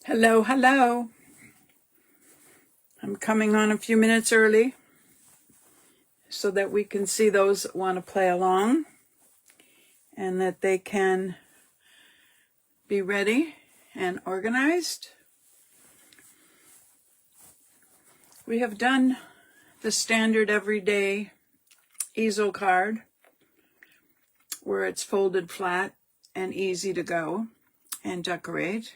Hello, hello. I'm coming on a few minutes early so that we can see those that want to play along and that they can be ready and organized. We have done the standard everyday easel card where it's folded flat and easy to go and decorate.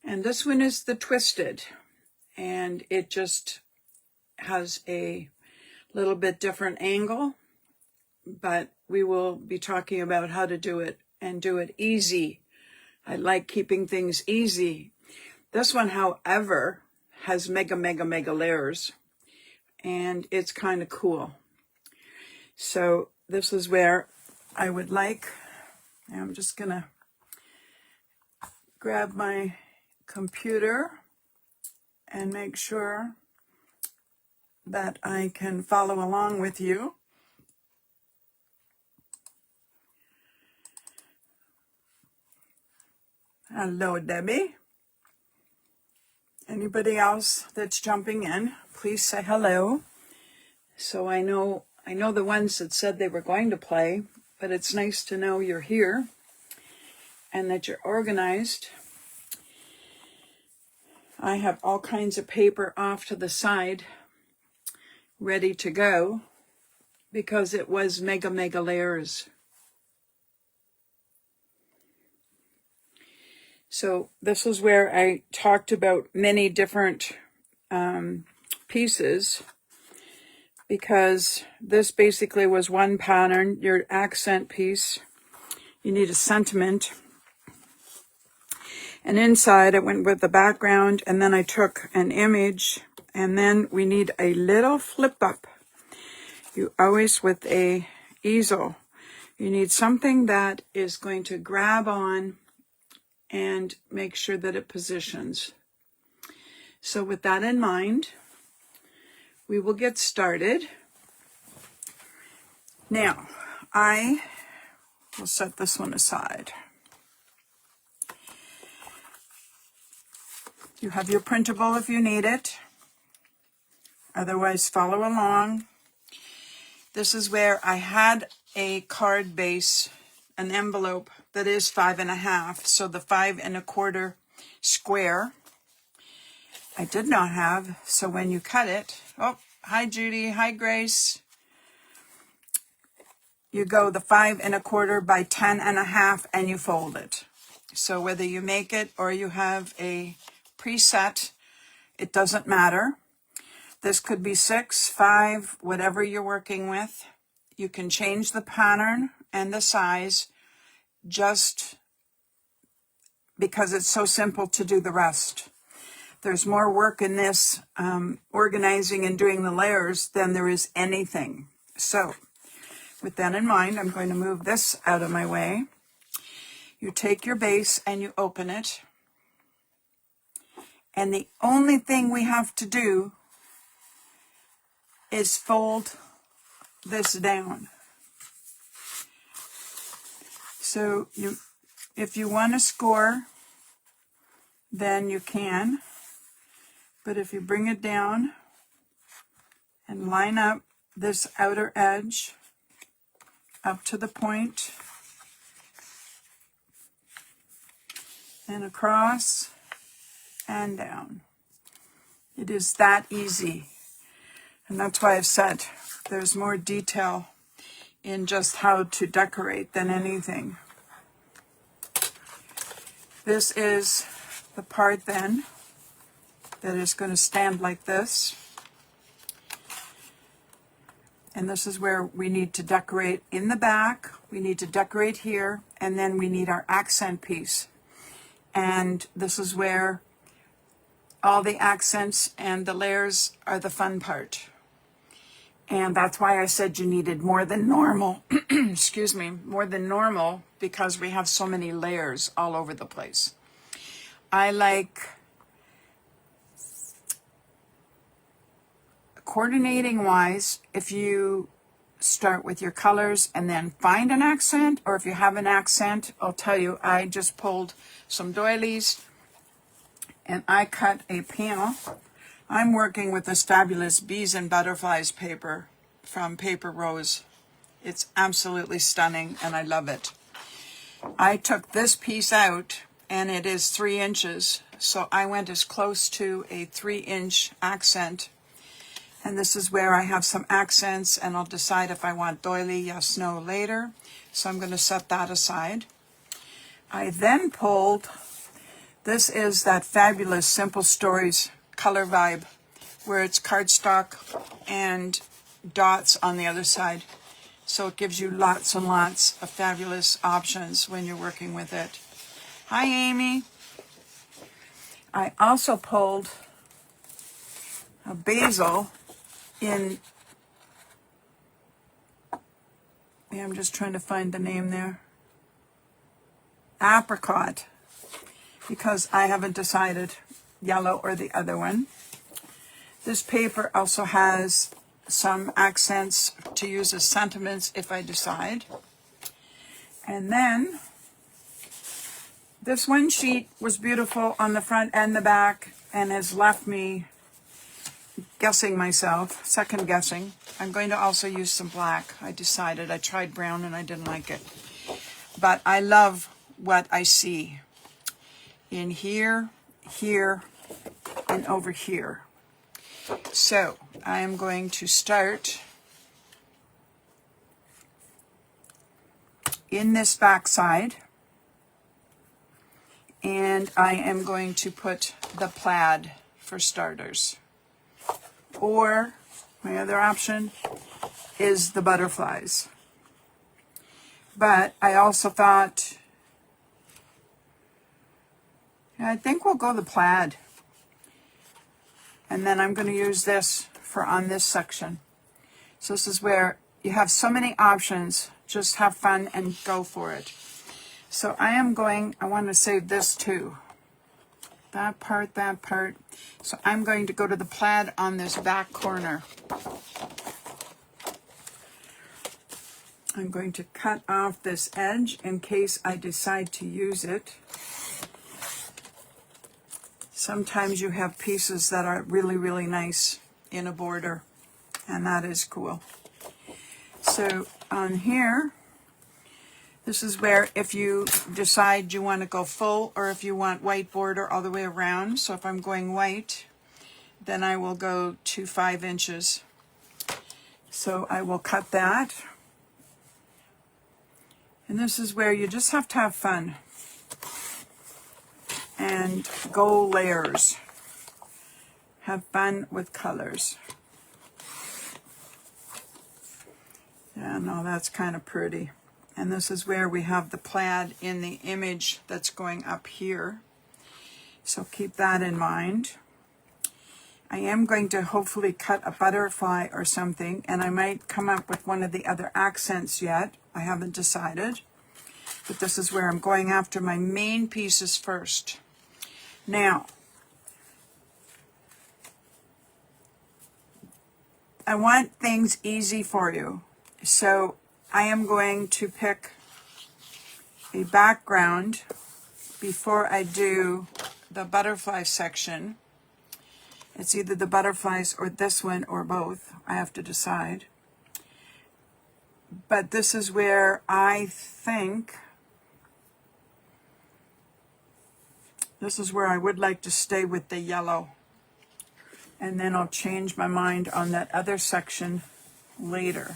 And this one is the twisted, and it just has a little bit different angle, but we will be talking about how to do it and do it easy. I like keeping things easy. This one, however, has mega layers, and it's kind of cool. So this is where I would like, I'm just gonna grab my computer and make sure that I can follow along with you. Hello, Debbie. Anybody else that's jumping in, please say hello. So I know the ones that said they were going to play, but it's nice to know you're here and that you're organized. I have all kinds of paper off to the side ready to go because it was mega layers. So this is where I talked about many different pieces, because this basically was one pattern, your accent piece. You need a sentiment. And inside I went with the background, and then I took an image, and then we need a little flip up. You always, with a easel, you need something that is going to grab on and make sure that it positions. So with that in mind, we will get started. Now, I will set this one aside. You have your printable if you need it. Otherwise, follow along. This is where I had a card base, an envelope that is 5.5. So the 5 1/4 square I did not have. So when you cut it, oh, hi Judy, hi Grace. You go the 5 1/4 by 10.5 and you fold it. So whether you make it or you have a preset, it doesn't matter. This could be 6, 5, whatever you're working with. You can change the pattern and the size just because it's so simple to do the rest. There's more work in this organizing and doing the layers than there is anything. So with that in mind, I'm going to move this out of my way. You take your base and you open it. And the only thing we have to do is fold this down. So if you want to score, then you can. But if you bring it down and line up this outer edge up to the point and across and down. It is that easy. And that's why I've said there's more detail in just how to decorate than anything. This is the part then that is going to stand like this. And this is where we need to decorate in the back. We need to decorate here, and then we need our accent piece. And this is where all the accents and the layers are the fun part. And that's why I said you needed more than normal. Excuse me, more than normal, because we have so many layers all over the place. I like coordinating wise, if you start with your colors and then find an accent, or if you have an accent, I'll tell you, I just pulled some doilies and I cut a panel. I'm working with this fabulous Bees and Butterflies paper from Paper Rose. It's absolutely stunning and I love it. I took this piece out and it is 3 inches, so I went as close to a 3-inch accent. And this is where I have some accents, and I'll decide if I want doily, yes, no later. So I'm going to set that aside. I then pulled, this is that fabulous Simple Stories color vibe, where it's cardstock and dots on the other side. So it gives you lots and lots of fabulous options when you're working with it. Hi, Amy. I also pulled a basil in, yeah, I'm just trying to find the name there, apricot, because I haven't decided yellow or the other one. This paper also has some accents to use as sentiments if I decide. And then this one sheet was beautiful on the front and the back and has left me guessing myself, second guessing. I'm going to also use some black. I decided, I tried brown and I didn't like it. But I love what I see in here, here, and over here. So I am going to start in this back side, and I am going to put the plaid for starters. Or my other option is the butterflies. But I also thought, I think we'll go the plaid. And then I'm going to use this for on this section. So this is where you have so many options. Just have fun and go for it. So I want to save this too. That part, that part. So I'm going to go to the plaid on this back corner. I'm going to cut off this edge in case I decide to use it. Sometimes you have pieces that are really, really nice in a border, and that is cool. So on here, this is where if you decide you want to go full or if you want white border all the way around. So if I'm going white, then I will go to 5 inches. So I will cut that. And this is where you just have to have fun and go layers. Have fun with colors. Yeah, no, that's kind of pretty. And this is where we have the plaid in the image that's going up here. So keep that in mind. I am going to hopefully cut a butterfly or something, and I might come up with one of the other accents yet. I haven't decided. But this is where I'm going after my main pieces first. Now, I want things easy for you. So I am going to pick a background before I do the butterfly section. It's either the butterflies or this one or both. I have to decide. But this is where I think, this is where I would like to stay with the yellow. And then I'll change my mind on that other section later.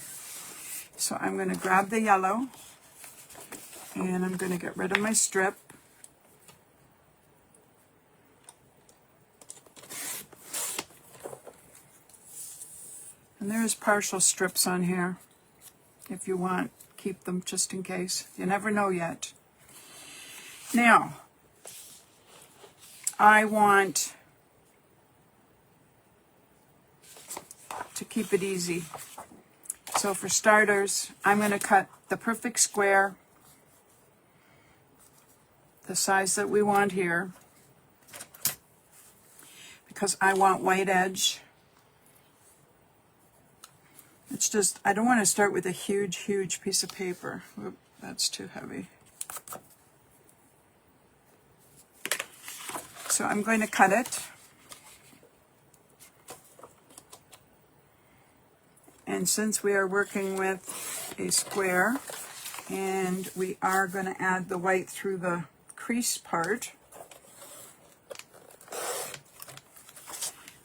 So I'm going to grab the yellow and I'm going to get rid of my strip. And there's partial strips on here. If you want, keep them just in case. You never know yet. Now, I want to keep it easy. So for starters, I'm going to cut the perfect square, the size that we want here, because I want white edge. It's just, I don't want to start with a huge, huge piece of paper. Oop, that's too heavy. So I'm going to cut it. And since we are working with a square, and we are going to add the white through the crease part,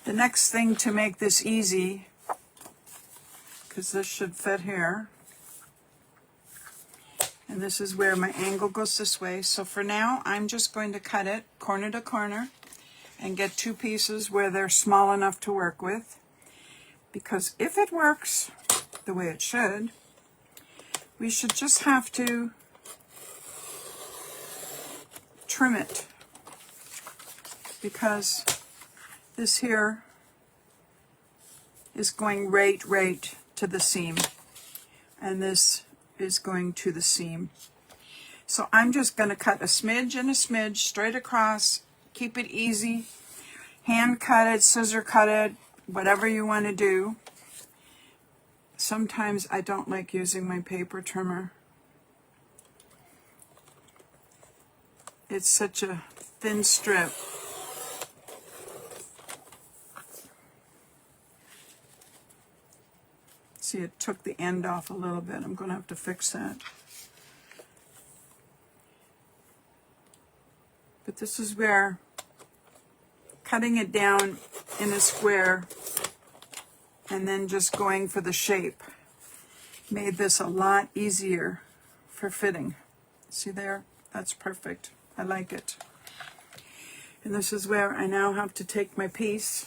the next thing to make this easy, because this should fit here, and this is where my angle goes this way. So for now, I'm just going to cut it corner to corner and get two pieces where they're small enough to work with. Because if it works the way it should, we should just have to trim it, because this here is going right to the seam, and this is going to the seam. So I'm just going to cut a smidge and a smidge straight across. Keep it easy. Hand cut it, scissor cut it, whatever you want to do. Sometimes I don't like using my paper trimmer. It's such a thin strip. See, it took the end off a little bit. I'm going to have to fix that. But this is where cutting it down in a square and then just going for the shape made this a lot easier for fitting. See there? That's perfect. I like it. And this is where I now have to take my piece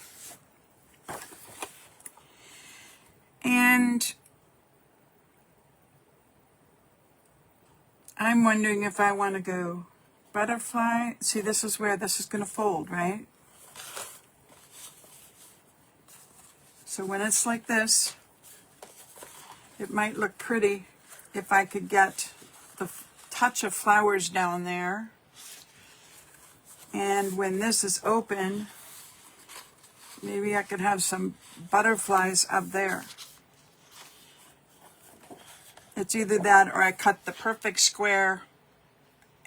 and I'm wondering if I want to go butterfly. See, this is where this is going to fold, right? So when it's like this, it might look pretty if I could get the touch of flowers down there. And when this is open, maybe I could have some butterflies up there. It's either that or I cut the perfect square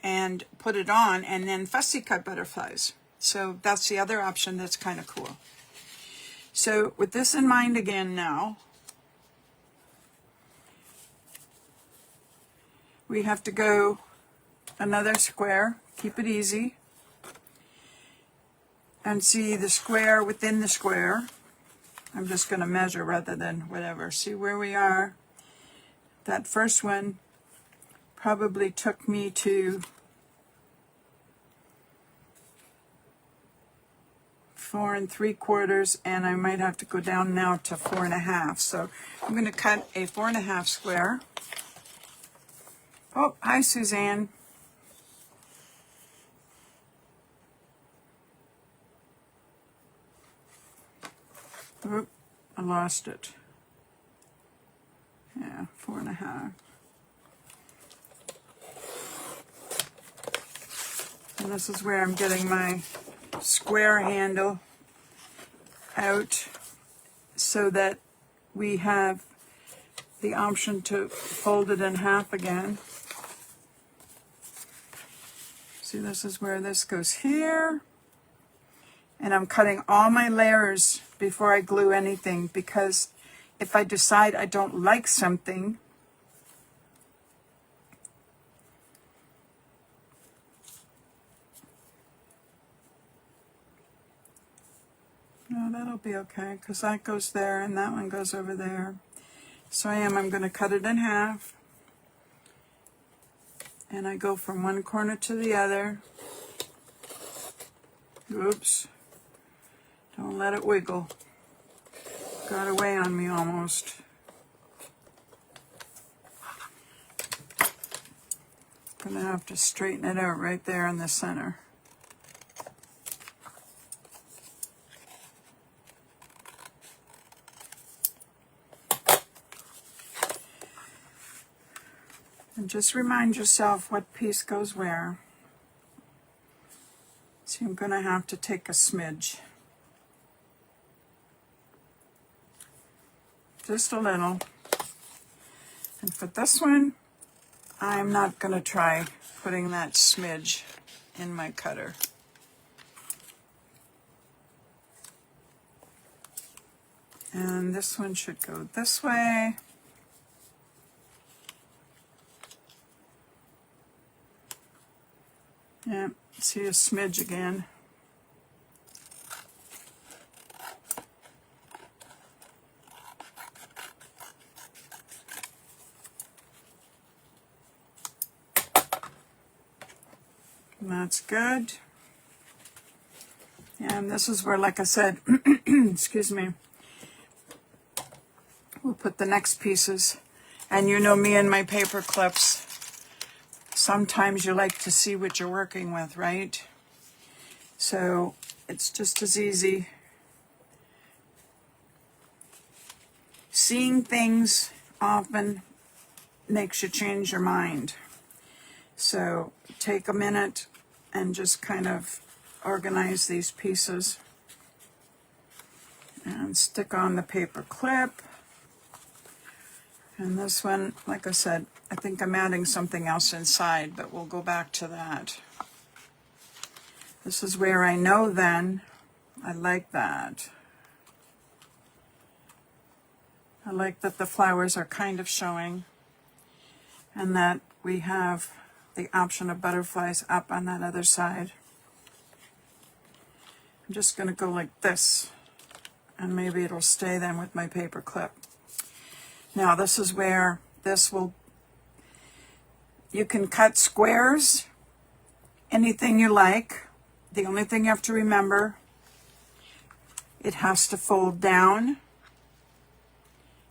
and put it on and then fussy cut butterflies. So that's the other option that's kind of cool. So with this in mind again now, we have to go another square, keep it easy, and see the square within the square. I'm just going to measure rather than whatever. See where we are. That first one probably took me to 4 3/4, and I might have to go down now to 4 1/2. So I'm going to cut a 4 1/2 square. Oh, hi Suzanne. Oop, I lost it. Yeah, 4 1/2. And this is where I'm getting my square handle out so that we have the option to fold it in half again. See, this is where this goes here. And I'm cutting all my layers before I glue anything, because if I decide I don't like something, no, that'll be okay, because that goes there and that one goes over there. So I'm going to cut it in half, and I go from one corner to the other. Oops, don't let it wiggle. Got away on me almost. Gonna have to straighten it out right there in the center. And just remind yourself what piece goes where. So I'm gonna have to take a smidge. Just a little. And for this one, I'm not going to try putting that smidge in my cutter. And this one should go this way. Yeah, see a smidge again. And that's good. And this is where, like I said, excuse me, we'll put the next pieces. And you know me and my paper clips. Sometimes you like to see what you're working with, right? So it's just as easy. Seeing things often makes you change your mind. So take a minute and just kind of organize these pieces. And stick on the paper clip. And this one, like I said, I think I'm adding something else inside, but we'll go back to that. This is where I know then, I like that. I like that the flowers are kind of showing, and that we have the option of butterflies up on that other side. I'm just going to go like this, and maybe it'll stay then with my paper clip. Now this is where this will, you can cut squares, anything you like. The only thing you have to remember, it has to fold down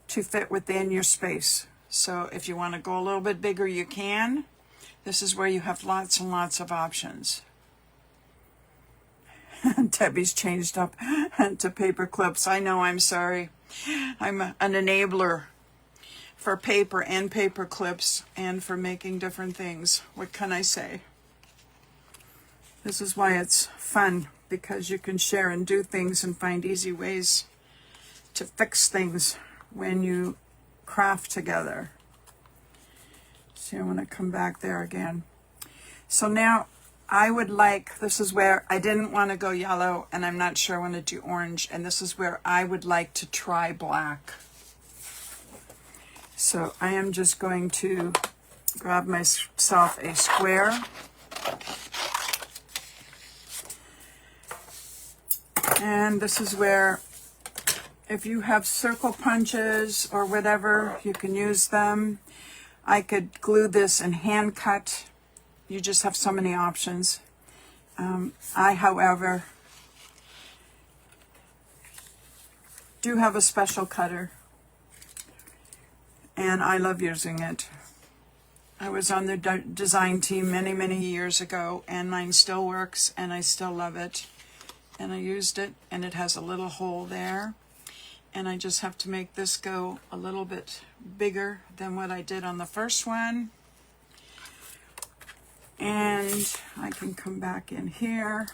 to fit within your space. So if you want to go a little bit bigger, you can. This is where you have lots and lots of options. Debbie's changed up to paper clips. I know, I'm sorry. I'm an enabler for paper and paper clips and for making different things. What can I say? This is why it's fun, because you can share and do things and find easy ways to fix things when you craft together. So I want to come back there again. So now I would like, this is where I didn't want to go yellow, and I'm not sure I want to do orange, and this is where I would like to try black. So I am just going to grab myself a square. And this is where, if you have circle punches or whatever, you can use them. I could glue this and hand cut. You just have so many options. I, however, do have a special cutter, and I love using it. I was on the design team many, many years ago, and mine still works, and I still love it. And I used it, and it has a little hole there. And I just have to make this go a little bit bigger than what I did on the first one. And I can come back in here.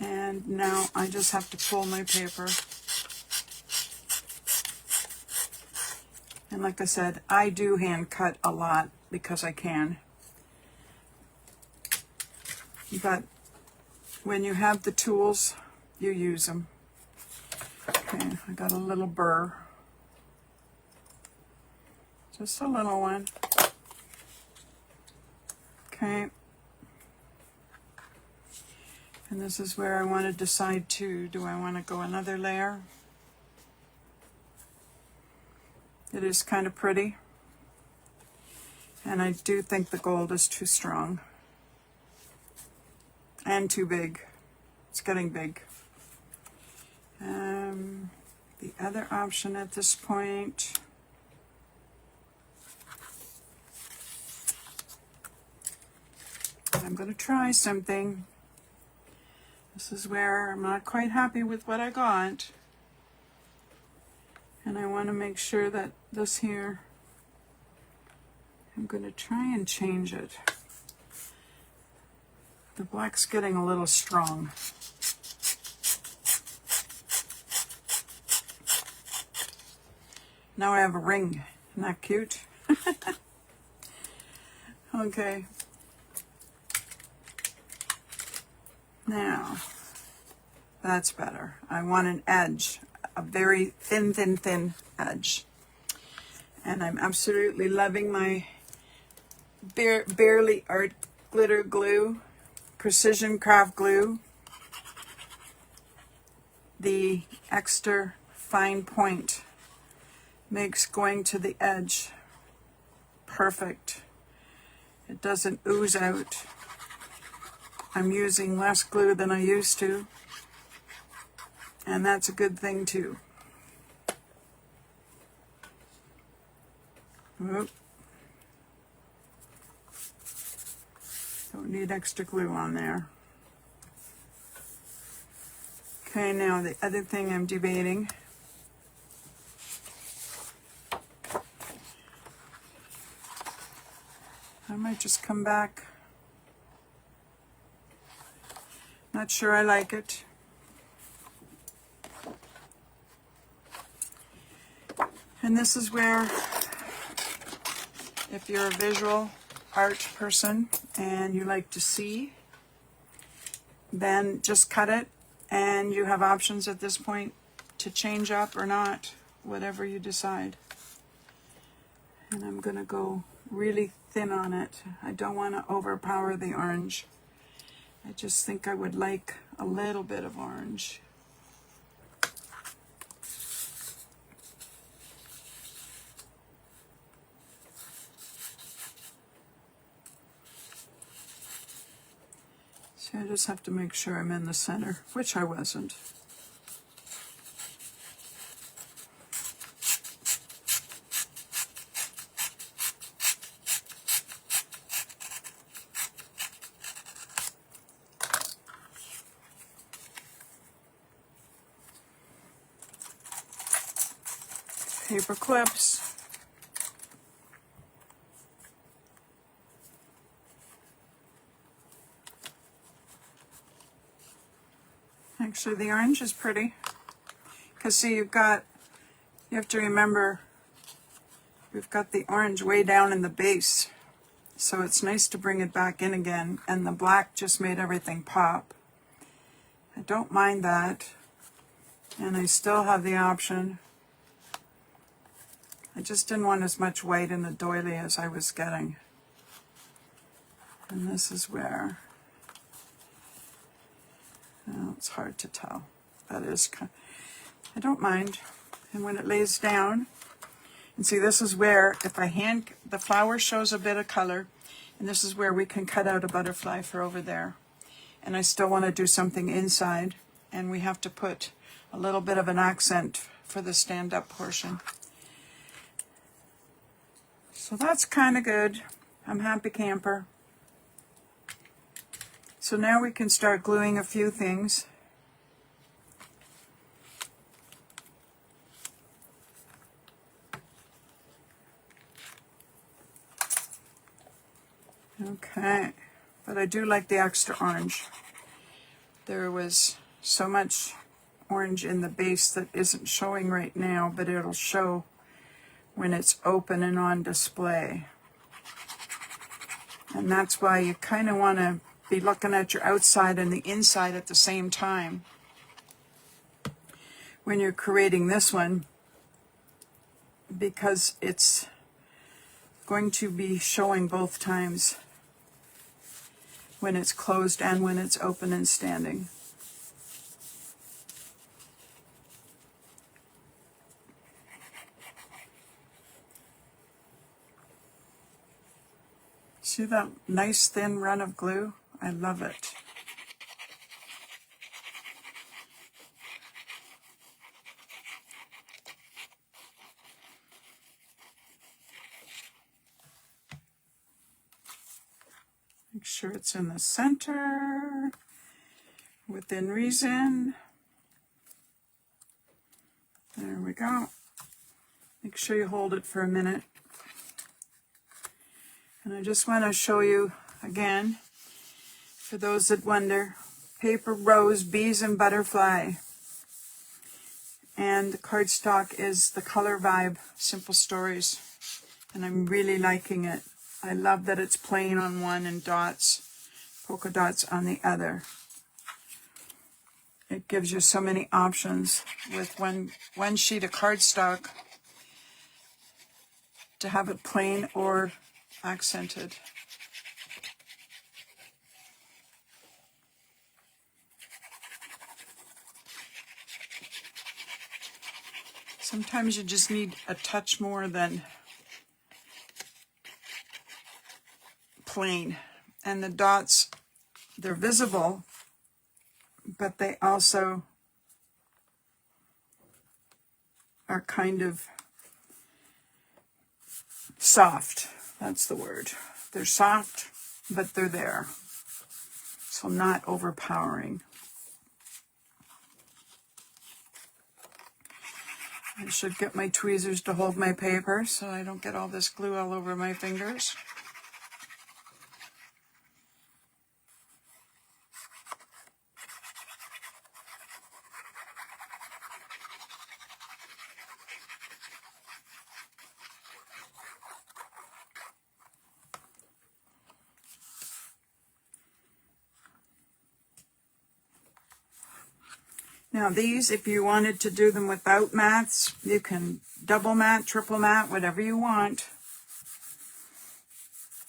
And now I just have to pull my paper. And like I said, I do hand cut a lot because I can. But when you have the tools, you use them. Okay, I got a little burr. Just a little one. Okay. And this is where I want to decide to, do I want to go another layer? It is kind of pretty. And I do think the gold is too strong. And too big. It's getting big. The other option at this point, I'm going to try something. This is where I'm not quite happy with what I got. And I want to make sure that this here, I'm going to try and change it. The black's getting a little strong. Now I have a ring. Isn't that cute? Okay. Now, That's better. I want an edge, a very thin, thin, thin edge. And I'm absolutely loving my Barely Art glitter glue, precision craft glue. The extra fine point makes going to the edge perfect. It doesn't ooze out. I'm using less glue than I used to, and that's a good thing too. Oop. Don't need extra glue on there. Okay, now the other thing I'm debating. I might just come back. Not sure I like it. And this is where, if you're a visual art person and you like to see, then just cut it, and you have options at this point to change up or not, whatever you decide. And I'm going to go really thin on it. I don't want to overpower the orange. I just think I would like a little bit of orange. So I just have to make sure I'm in the center, which I wasn't. Paper clips. Actually, the orange is pretty. Because see, you have to remember, we've got the orange way down in the base. So it's nice to bring it back in again. And the black just made everything pop. I don't mind that. And I still have the option. I just didn't want as much white in the doily as I was getting. And this is where, well, it's hard to tell. That is kind of, I don't mind. And when it lays down, and see, this is where, if I the flower shows a bit of color, and this is where we can cut out a butterfly for over there. And I still want to do something inside, and we have to put a little bit of an accent for the stand-up portion. So that's kind of good. I'm happy camper. So now we can start gluing a few things. Okay, but I do like the extra orange. There was so much orange in the base that isn't showing right now, but it'll show when it's open and on display. And that's why you kind of want to be looking at your outside and the inside at the same time when you're creating this one, because it's going to be showing both times, when it's closed and when it's open and standing. See that nice thin run of glue? I love it. Make sure it's in the center, within reason. There we go. Make sure you hold it for a minute. And I just want to show you again, for those that wonder, paper, rose, bees, and butterfly. And the cardstock is the Color Vibe Simple Stories. And I'm really liking it. I love that it's plain on one and dots, polka dots on the other. It gives you so many options with one sheet of cardstock to have it plain or accented. Sometimes you just need a touch more than plain. And the dots, they're visible, but they also are kind of soft. That's the word. They're soft, but they're there. So not overpowering. I should get my tweezers to hold my paper so I don't get all this glue all over my fingers. Now these, if you wanted to do them without mats, you can double mat, triple mat, whatever you want.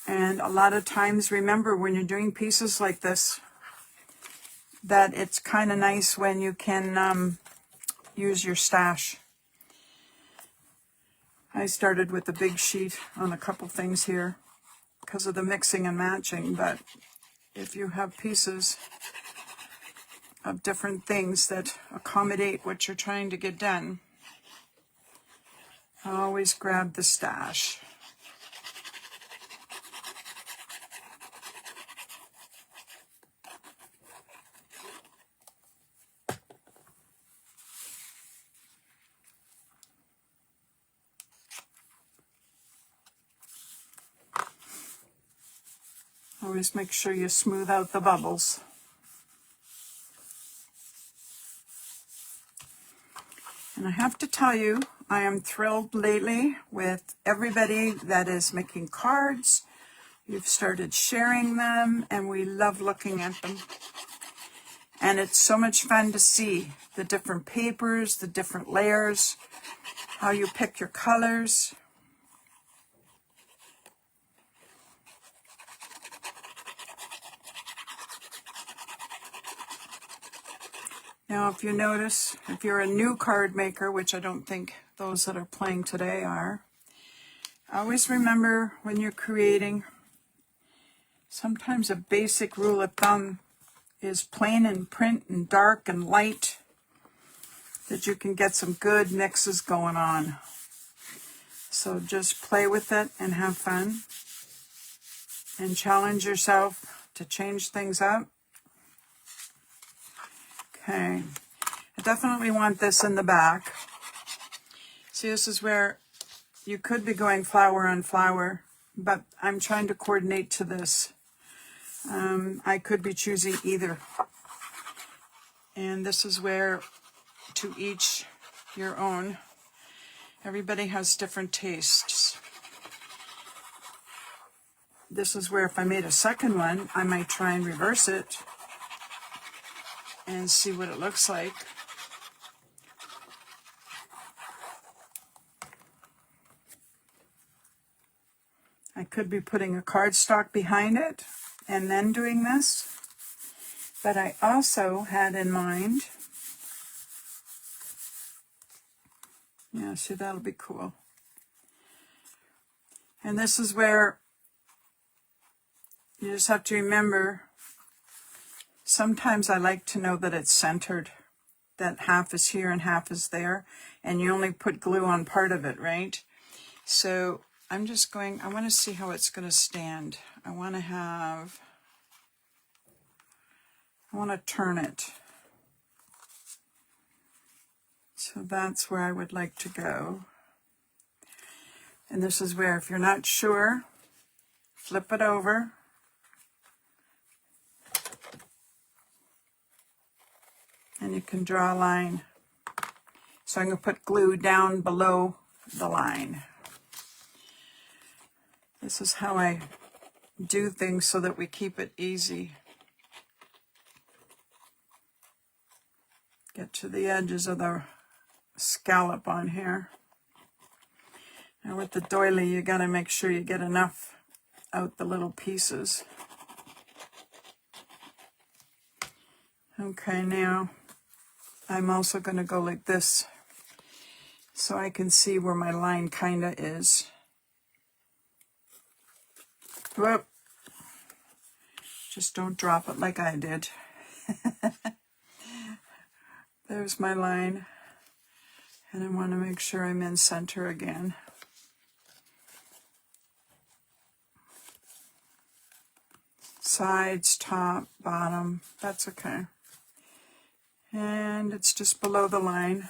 And a lot of times, remember when you're doing pieces like this, that it's kind of nice when you can use your stash. I started with a big sheet on a couple things here because of the mixing and matching, but if you have pieces of different things that accommodate what you're trying to get done, always grab the stash. Always make sure you smooth out the bubbles. And I have to tell you, I am thrilled lately with everybody that is making cards. You've started sharing them, and we love looking at them. And it's so much fun to see the different papers, the different layers, how you pick your colors. Now, if you notice, if you're a new card maker, which I don't think those that are playing today are, always remember when you're creating, sometimes a basic rule of thumb is plain and print and dark and light, that you can get some good mixes going on. So just play with it and have fun and challenge yourself to change things up. Okay, I definitely want this in the back. See, this is where you could be going flower on flower, but I'm trying to coordinate to this. I could be choosing either. And this is where, to each your own, everybody has different tastes. This is where if I made a second one, I might try and reverse it and see what it looks like. I could be putting a cardstock behind it and then doing this, but I also had in mind, yeah, see, that'll be cool. And this is where you just have to remember, sometimes I like to know that it's centered, that half is here and half is there, and you only put glue on part of it, right? So I'm just going, I want to see how it's going to stand. I want to turn it. So that's where I would like to go. And this is where, if you're not sure, flip it over. And you can draw a line. So I'm going to put glue down below the line. This is how I do things so that we keep it easy. Get to the edges of the scallop on here. Now with the doily, you got to make sure you get enough out the little pieces. Okay, now I'm also going to go like this so I can see where my line kind of is. Whoop. Just don't drop it like I did. There's my line. And I want to make sure I'm in center again. Sides, top, bottom, that's okay. And it's just below the line.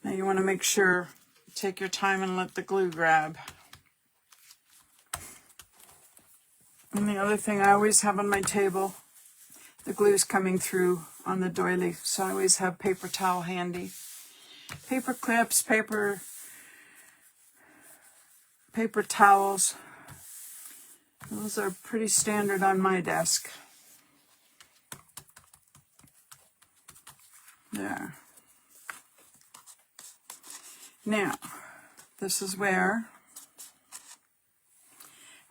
Now you want to make sure, take your time and let the glue grab. And the other thing I always have on my table, the glue's coming through on the doily, so I always have paper towel handy. Paper clips, paper towels. Those are pretty standard on my desk. There. Now, this is where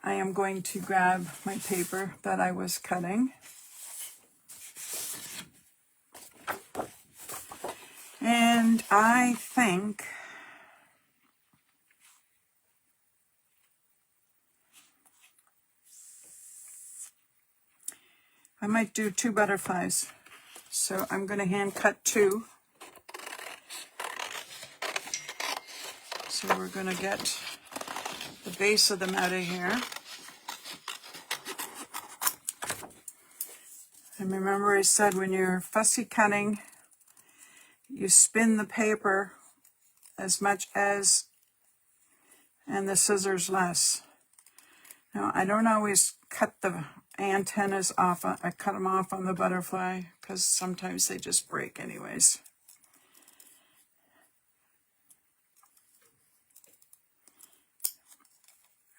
I am going to grab my paper that I was cutting. And I think I might do 2 butterflies. So I'm going to hand cut 2. So we're going to get the base of them out of here. And remember I said when you're fussy cutting, you spin the paper as much as, and the scissors less. Now I don't always cut the antennas off. I cut them off on the butterfly because sometimes they just break anyways.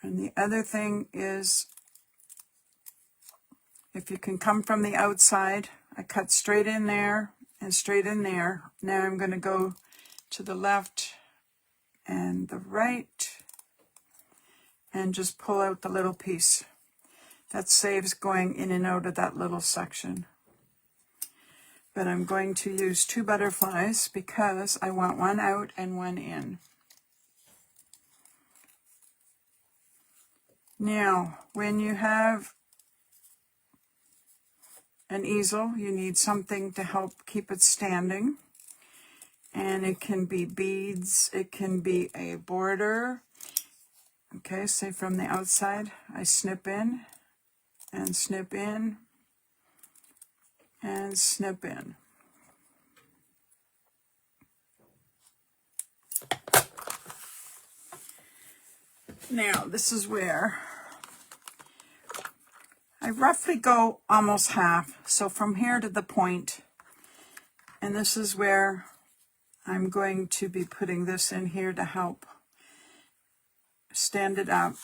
And the other thing is, if you can come from the outside, I cut straight in there and straight in there. Now I'm going to go to the left and the right and just pull out the little piece. That saves going in and out of that little section. But I'm going to use 2 butterflies because I want 1 out and 1 in. Now, when you have an easel, you need something to help keep it standing. And it can be beads, it can be a border. Okay, say from the outside, I snip in and snip in and snip in. Now, this is where I roughly go almost half. So from here to the point, and this is where I'm going to be putting this in here to help stand it up.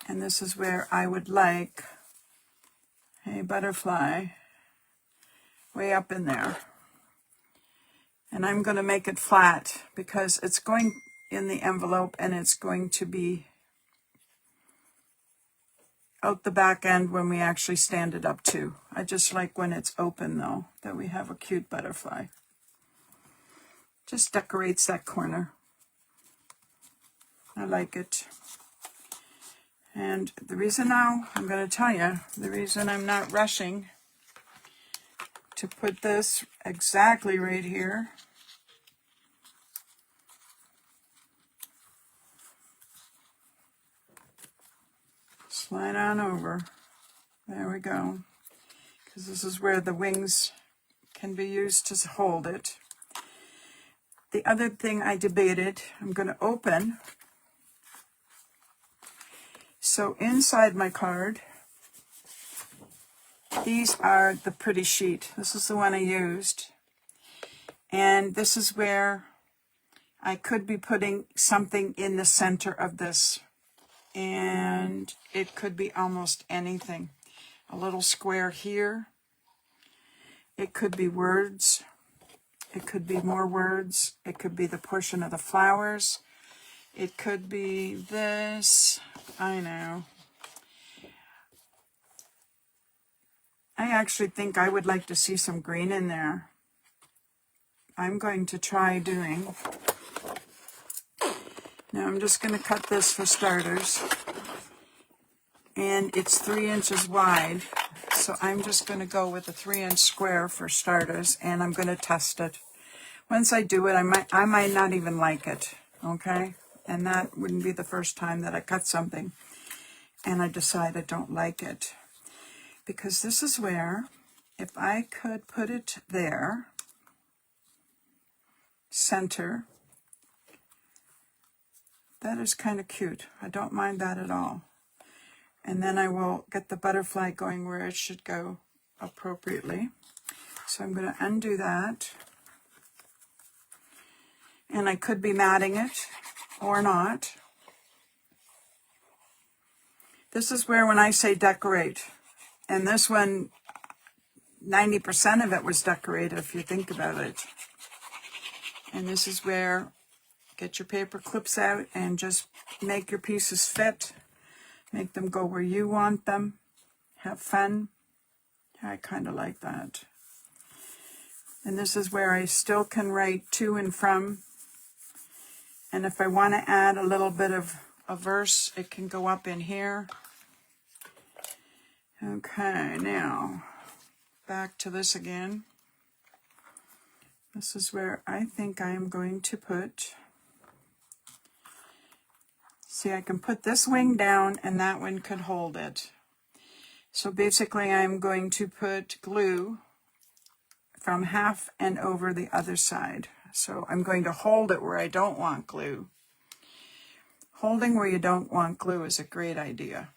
And this is where I would like a butterfly way up in there. And I'm going to make it flat because it's going in the envelope and it's going to be out the back end when we actually stand it up too. I just like when it's open though, that we have a cute butterfly. Just decorates that corner. I like it. And the reason now, I'm going to tell you, the reason I'm not rushing to put this exactly right here slide on over. There we go. Because this is where the wings can be used to hold it. The other thing I debated, I'm going to open. So inside my card, these are the pretty sheet. This is the one I used. And this is where I could be putting something in the center of this. And it could be almost anything. A little square here. It could be words. It could be more words. It could be the portion of the flowers. It could be this. I know. I actually think I would like to see some green in there. I'm going to try doing. Now I'm just going to cut this for starters. And it's 3 inches wide. So I'm just going to go with a 3-inch square for starters, and I'm going to test it. Once I do it, I might not even like it, okay? And that wouldn't be the first time that I cut something and I decide I don't like it. Because this is where, if I could put it there, center, that is kind of cute. I don't mind that at all. And then I will get the butterfly going where it should go appropriately. So I'm going to undo that. And I could be matting it or not. This is where when I say decorate, and this one, 90% of it was decorated if you think about it. And this is where, get your paper clips out and just make your pieces fit. Make them go where you want them. Have fun. I kind of like that. And this is where I still can write to and from. And if I want to add a little bit of a verse, it can go up in here. Okay, now back to this again. This is where I think I am going to put, see, I can put this wing down and that one could hold it. So basically I'm going to put glue from half and over the other side. So I'm going to hold it where I don't want glue. Holding where you don't want glue is a great idea.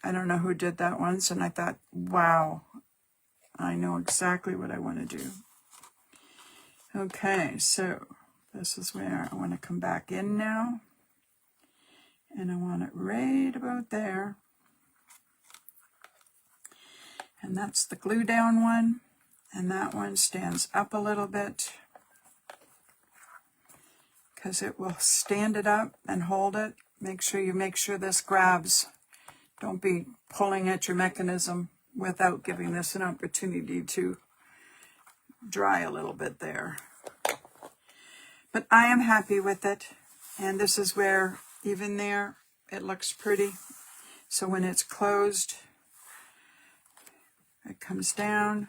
I don't know who did that once, and I thought, wow, I know exactly what I want to do. Okay, so this is where I want to come back in now. And I want it right about there. And that's the glue down one. And that one stands up a little bit, because it will stand it up and hold it. Make sure this grabs. Don't be pulling at your mechanism without giving this an opportunity to dry a little bit there. But I am happy with it. And this is where, even there, it looks pretty. So when it's closed, it comes down.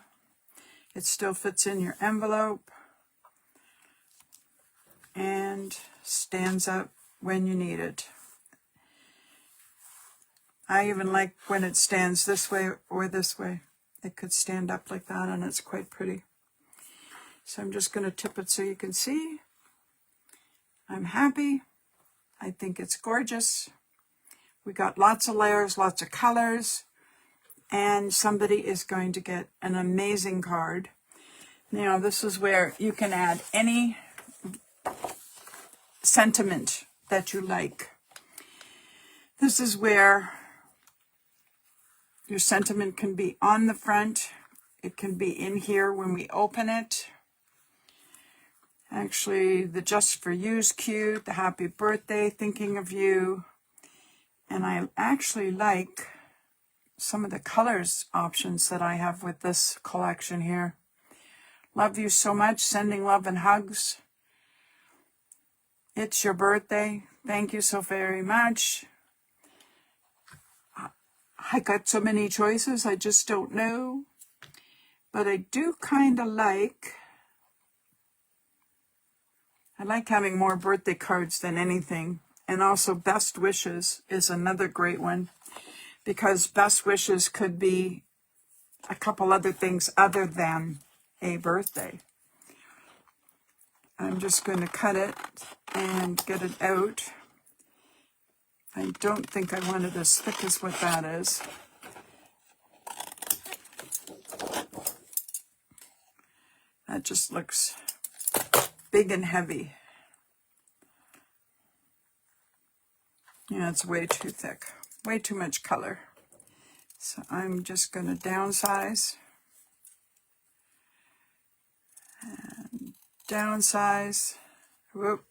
It still fits in your envelope. And stands up when you need it. I even like when it stands this way or this way. It could stand up like that, and it's quite pretty. So I'm just going to tip it so you can see. I'm happy. I think it's gorgeous. We got lots of layers, lots of colors, and somebody is going to get an amazing card. Now this is where you can add any sentiment that you like. This is where your sentiment can be on the front. It can be in here when we open it. Actually, the just for you's cute, the happy birthday, thinking of you. And I actually like some of the colors options that I have with this collection here. Love you so much, sending love and hugs. It's your birthday. Thank you so very much. I got so many choices, I just don't know. But I do kind of like, I like having more birthday cards than anything. And also best wishes is another great one, because best wishes could be a couple other things other than a birthday. I'm just going to cut it and get it out. I don't think I want it as thick as what that is. That just looks big and heavy. Yeah, it's way too thick. Way too much color. So I'm just going to downsize. And downsize. Whoop.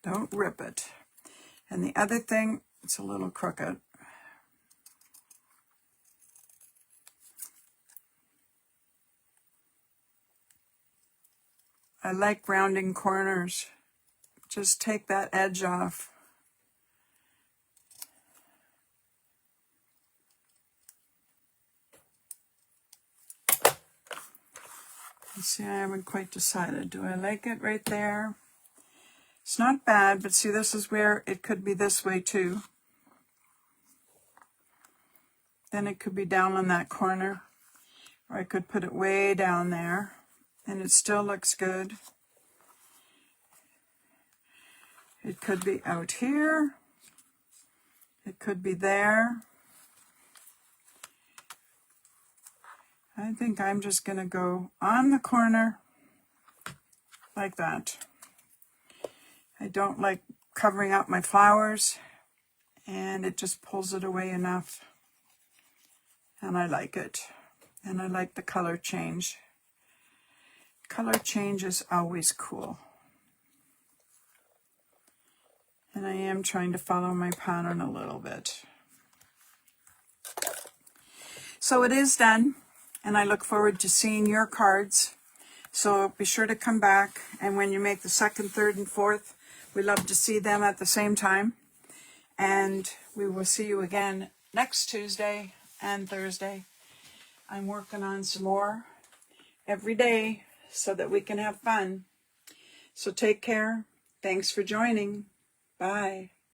Don't rip it. And the other thing, it's a little crooked. I like rounding corners. Just take that edge off. See, I haven't quite decided. Do I like it right there? It's not bad, but see, this is where it could be this way too. Then it could be down on that corner, or I could put it way down there, and it still looks good. It could be out here. It could be there. I think I'm just going to go on the corner like that. I don't like covering up my flowers, and it just pulls it away enough. And I like it. And I like the color change. Color change is always cool. And I am trying to follow my pattern a little bit. So it is done, and I look forward to seeing your cards. So be sure to come back, and when you make the 2nd, 3rd, and 4th, we love to see them at the same time. And we will see you again next Tuesday and Thursday. I'm working on some more every day so that we can have fun. So take care. Thanks for joining. Bye.